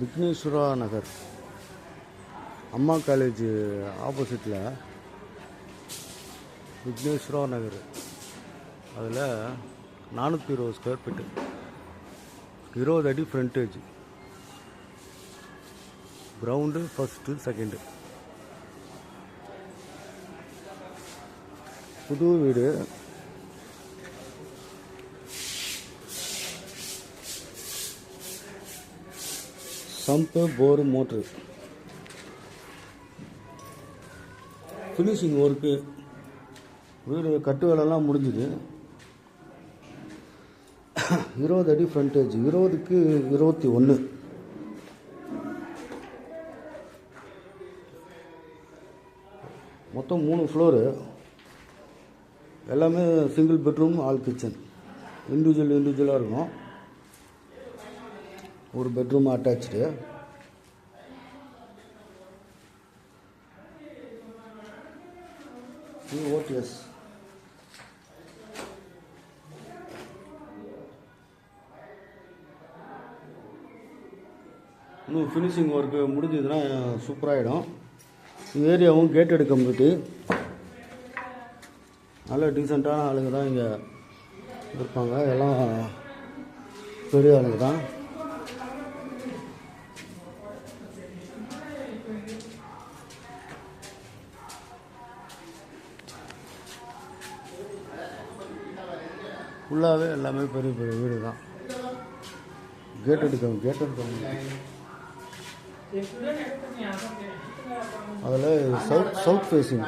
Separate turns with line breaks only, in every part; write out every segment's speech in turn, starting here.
விக்னேஸ்வரா நகர் அம்மா காலேஜ் ஆப்போசிட்டில் விக்னேஸ்வரா நகர். அதில் 420 ஸ்கொயர் ஃபீட்டு, 20 அடி ஃப்ரண்டேஜ், கிரவுண்டு ஃபஸ்ட்டு செகண்டு. புது வீடு. சம்பு, போரு, மோட்ரு, ஃபினிஷிங் ஒர்க்கு. வீடு கட்டு வேலைலாம் முடிஞ்சுது. 20 அடி ஃப்ரண்டேஜ், 20க்கு 21. மொத்தம் 3 ஃப்ளோரு. எல்லாமே சிங்கிள் பெட்ரூம், ஆல் கிச்சன். இண்டிவிஜுவலாக இருக்கும். ஒரு பெட்ரூம் அட்டாச்சு. ஓடிஎஸ். இன்னும் ஃபினிஷிங் ஒர்க்கு முடிஞ்சதுன்னா சூப்பராகிடும். ஏரியாவும் கேட்டட் கம்யூனிட்டி. நல்ல டீசெண்டான ஆளுங்க தான் இங்கே இருப்பாங்க. எல்லாம் பெரிய ஆளுங்க தான். ஃபுல்லாகவே எல்லாமே பெரிய பெரிய வீடு தான். Gated community. அதில் சவுத் ஃபேஸிங்.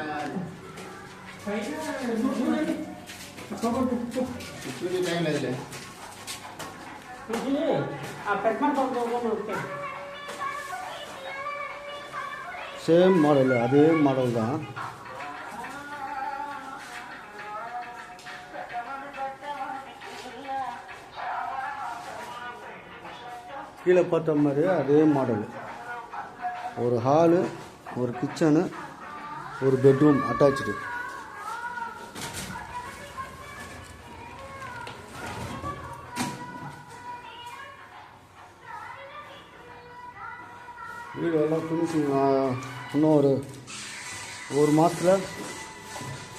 சேம் மாடல், அதே மாடல் தான். கீழே பார்த்த மாதிரி அதே மாடல். ஒரு ஹாலு, ஒரு கிச்சனு, ஒரு பெட்ரூம் அட்டாச்சு. வீடு எல்லாம் ஃபினிஷிங். இன்னும் ஒரு மாதத்தில்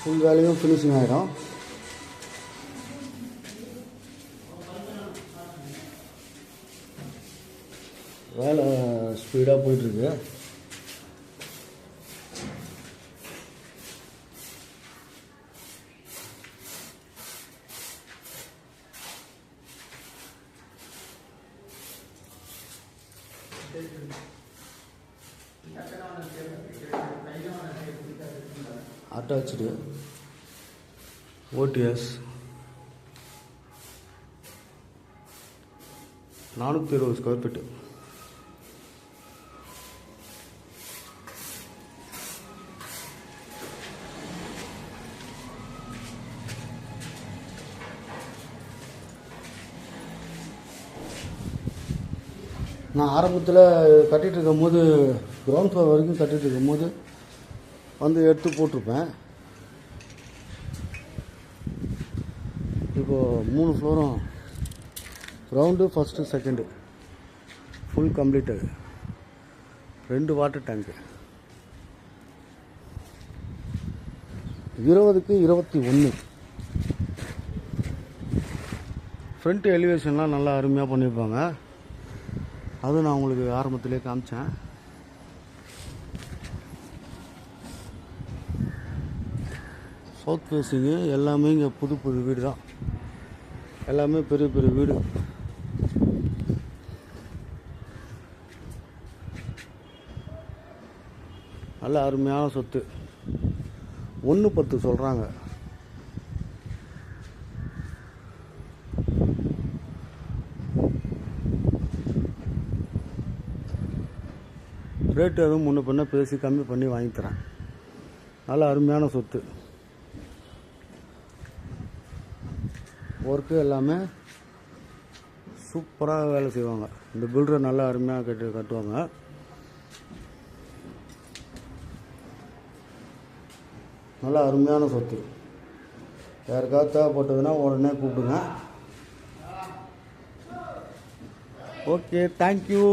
ஃபுல் வேலையும் ஃபினிஷிங் ஆகிடும். வேலை ஸ்பீடாக போயிட்டுருக்கு. Attached OTS. 420 square feet. நான் ஆரம்பத்தில் கட்டிகிட்டு இருக்கும்போது, கிரவுண்ட் ஃப்ளோர் வரைக்கும் கட்டிகிட்டு இருக்கும்போது வந்து எடுத்து போட்டிருப்பேன். இப்போது 3 ஃப்ளோரும் ground first second full completed. 2 water tank. 20க்கு 21. ஃப்ரண்ட் எலிவேஷன்லாம் நல்லா அருமையாக பண்ணியிருப்பாங்க. அது நான் உங்களுக்கு ஆரம்பத்திலே காமிச்சேன். South facing. எல்லாமே இங்கே புது வீடு தான். எல்லாமே பெரிய பெரிய வீடு. நல்ல அருமையான சொத்து. 1.10 சொல்கிறாங்க. ரேட்டு எதுவும் முன்ன பின்ன பேசி கம்மி பண்ணி வாங்கித்தரேன். நல்ல அருமையான சொத்து. ஒர்க்கு எல்லாமே சூப்பராக வேலை செய்வாங்க. இந்த பில்டர் நல்லா அருமையாக கட்டுவாங்க. நல்லா அருமையான சொத்து. யாருக்காவது தேவைப்பட்டதுன்னா உடனே கூப்பிடுங்க. Okay, thank you.